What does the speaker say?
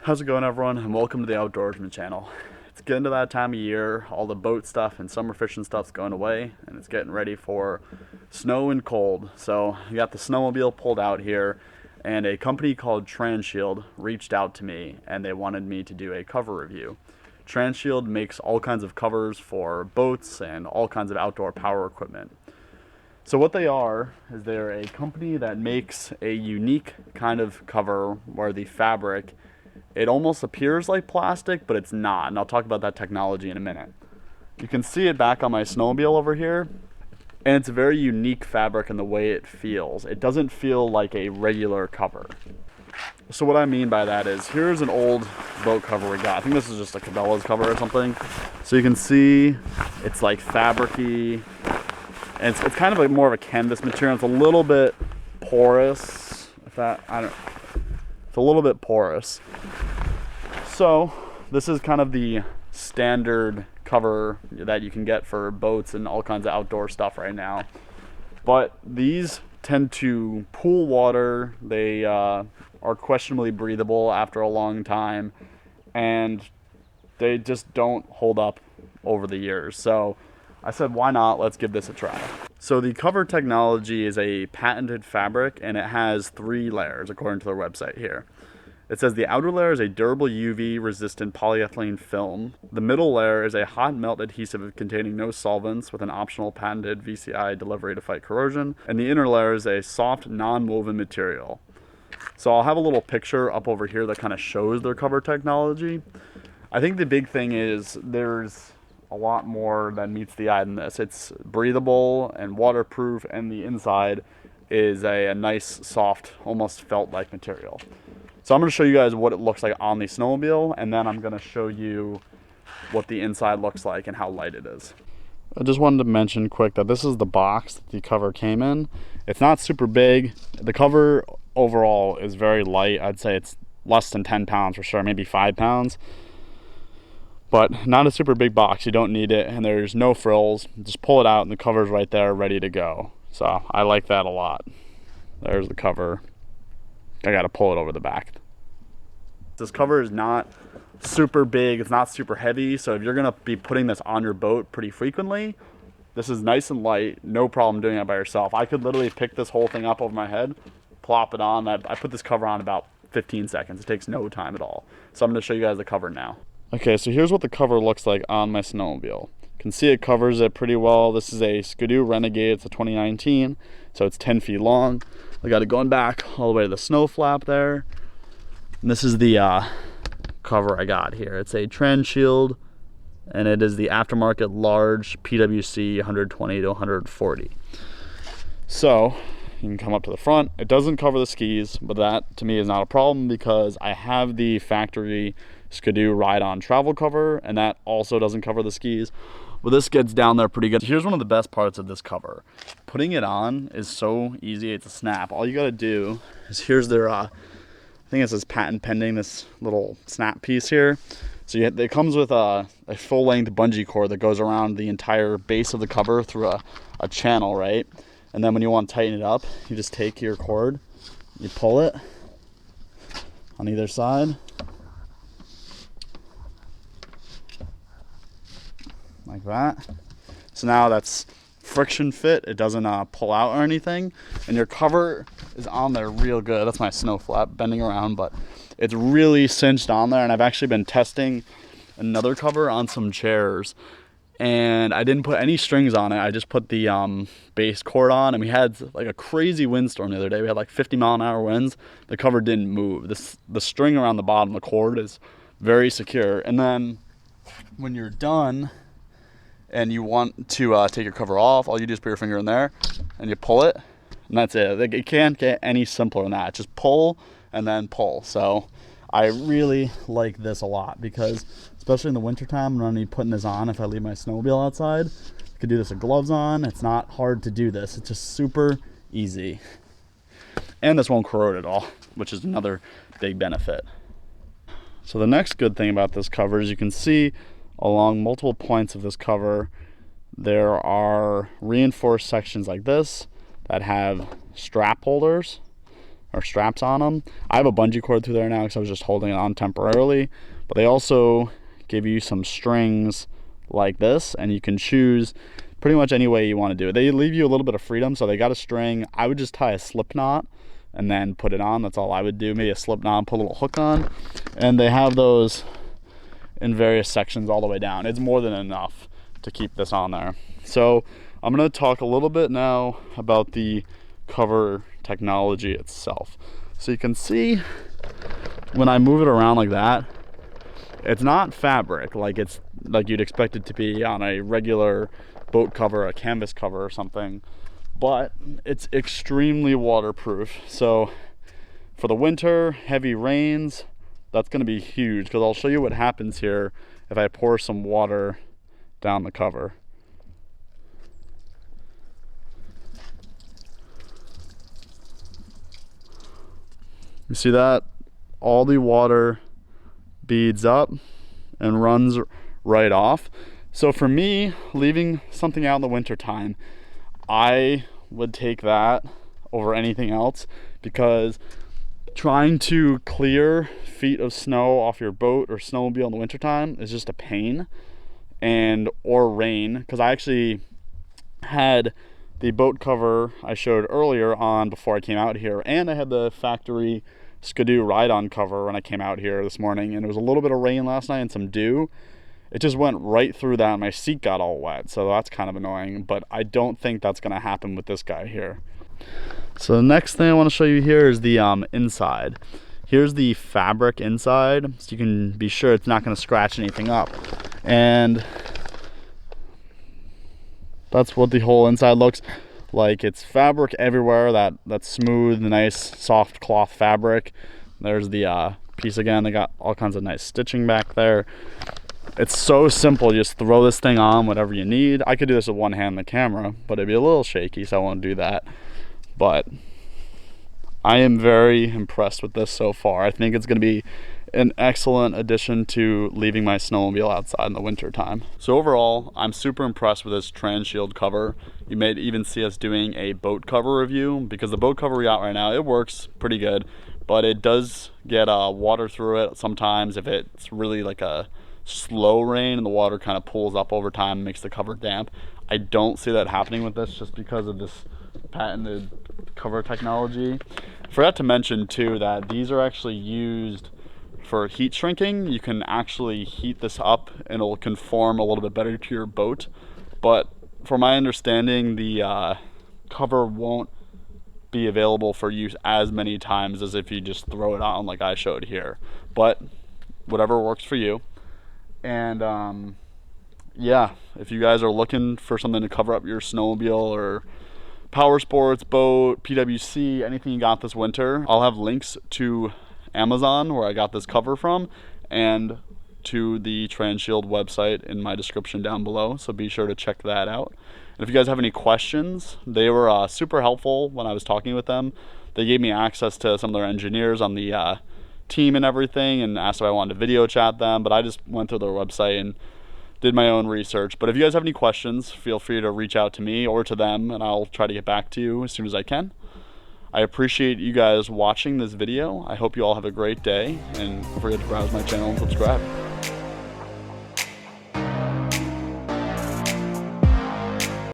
How's it going, everyone, and welcome to the Outdoorsman channel. It's getting to that time of year. All the boat stuff and summer fishing stuff's going away, and it's getting ready for snow and cold. So we got the snowmobile pulled out here, and a company called Transhield reached out to me, and they wanted me to do a cover review. Transhield makes all kinds of covers for boats and all kinds of outdoor power equipment. So what they are is they're a company that makes a unique kind of cover where the fabric, it almost appears like plastic, but it's not, and I'll talk about that technology in a minute. You can see it back on my snowmobile over here, and it's a very unique fabric in the way it feels. It doesn't feel like a regular cover. So what I mean by that is, here's an old boat cover we got. I think this is just a Cabela's cover or something. So you can see it's like fabricy, and it's kind of like more of a canvas material. It's a little bit porous, it's a little bit porous. So this is kind of the standard cover that you can get for boats and all kinds of outdoor stuff right now. But these tend to pool water. They are questionably breathable after a long time, and they just don't hold up over the years. So I said, why not? Let's give this a try. So the cover technology is a patented fabric, and it has 3 layers according to their website here. It says the outer layer is a durable UV resistant polyethylene film. The middle layer is a hot melt adhesive containing no solvents with an optional patented VCI delivery to fight corrosion. And the inner layer is a soft non-woven material. So I'll have a little picture up over here that kind of shows their cover technology. I think the big thing is there's a lot more that meets the eye than this. It's breathable and waterproof, and the inside is a nice, soft, almost felt-like material. So I'm going to show you guys what it looks like on the snowmobile, and then I'm going to show you what the inside looks like and how light it is. I just wanted to mention quick that this is the box that the cover came in. It's not super big. The cover overall is very light. I'd say it's less than 10 pounds for sure, maybe 5 pounds. But not a super big box. You don't need it, and there's no frills. Just pull it out and the cover's right there ready to go. So I like that a lot. There's the cover. I gotta pull it over the back. This cover is not super big, it's not super heavy, so if you're gonna be putting this on your boat pretty frequently, this is nice and light, no problem doing it by yourself. I could literally pick this whole thing up over my head, plop it on. I put this cover on about 15 seconds. It takes no time at all. So I'm gonna show you guys the cover now. Okay, so here's what the cover looks like on my snowmobile. You can see it covers it pretty well. This is a Skidoo Renegade, it's a 2019, so it's 10 feet long. I got it going back all the way to the snow flap there. And this is the cover I got here. It's a Transhield, and it is the aftermarket large PWC 120 to 140. So you can come up to the front. It doesn't cover the skis, but that to me is not a problem because I have the factory Skidoo ride-on travel cover, and that also doesn't cover the skis. But this gets down there pretty good. Here's one of the best parts of this cover. Putting it on is so easy. It's a snap. All you gotta do is, here's their, I think it says patent pending, this little snap piece here. So it comes with a full-length bungee cord that goes around the entire base of the cover through a channel, right? And then when you want to tighten it up, you just take your cord, you pull it on either side, like that. So now that's friction fit. It doesn't pull out or anything, and your cover is on there real good. That's my snow flap bending around, but it's really cinched on there. And I've actually been testing another cover on some chairs, and I didn't put any strings on it. I just put the base cord on, and we had like a crazy windstorm the other day. We had like 50-mile-an-hour winds. The cover didn't move. The string around the bottom of the cord is very secure. And then when you're done and you want to take your cover off, all you do is put your finger in there and you pull it, and that's it. It can't get any simpler than that. Just pull and then pull. So I really like this a lot because, especially in the wintertime, I'm gonna need putting this on if I leave my snowmobile outside. I could do this with gloves on. It's not hard to do this. It's just super easy. And this won't corrode at all, which is another big benefit. So the next good thing about this cover is you can see along multiple points of this cover, there are reinforced sections like this that have strap holders. or straps on them. I have a bungee cord through there now because I was just holding it on temporarily, but they also give you some strings like this, and you can choose pretty much any way you want to do it. They leave you a little bit of freedom, so they got a string. I would just tie a slip knot and then put it on. That's all I would do. Maybe a slip knot, put a little hook on, and they have those in various sections all the way down. It's more than enough to keep this on there. So I'm going to talk a little bit now about the cover technology itself. So you can see when I move it around like that, it's not fabric like you'd expect it to be on a regular boat cover, a canvas cover or something, but it's extremely waterproof. So for the winter, heavy rains, that's going to be huge, because I'll show you what happens here if I pour some water down the cover. You see that? All the water beads up and runs right off. So for me, leaving something out in the winter time, I would take that over anything else, because trying to clear feet of snow off your boat or snowmobile in the wintertime is just a pain. Or rain, because I actually had the boat cover I showed earlier on before I came out here, and I had the factory Skidoo ride-on cover when I came out here this morning, and it was a little bit of rain last night and some dew. It just went right through that and my seat got all wet, so that's kind of annoying, but I don't think that's going to happen with this guy here. So the next thing I want to show you here is the inside. Here's the fabric inside, so you can be sure it's not going to scratch anything up. And that's what the whole inside looks like. It's fabric everywhere, that's smooth, nice, soft cloth fabric. There's the piece again. They got all kinds of nice stitching back there. It's so simple. You just throw this thing on whatever you need. I could do this with one hand on the camera, but it'd be a little shaky, so I won't do that. But I am very impressed with this so far. I think it's going to be an excellent addition to leaving my snowmobile outside in the winter time. So overall, I'm super impressed with this Transhield cover. You may even see us doing a boat cover review, because the boat cover we got right now, it works pretty good, but it does get water through it sometimes if it's really like a slow rain and the water kind of pools up over time and makes the cover damp. I don't see that happening with this, just because of this patented cover technology. Forgot to mention too that these are actually used for heat shrinking. You can actually heat this up and it'll conform a little bit better to your boat, but from my understanding, the cover won't be available for use as many times as if you just throw it on like I showed here, but whatever works for you. And yeah, if you guys are looking for something to cover up your snowmobile or power sports, boat, PWC, anything you got this winter, I'll have links to Amazon, where I got this cover from, and to the Transhield website in my description down below, so be sure to check that out. And if you guys have any questions, they were super helpful when I was talking with them. They gave me access to some of their engineers on the team and everything, and asked if I wanted to video chat them, but I just went through their website and did my own research. But if you guys have any questions, feel free to reach out to me or to them, and I'll try to get back to you as soon as I can. I appreciate you guys watching this video. I hope you all have a great day, and don't forget to browse my channel and subscribe.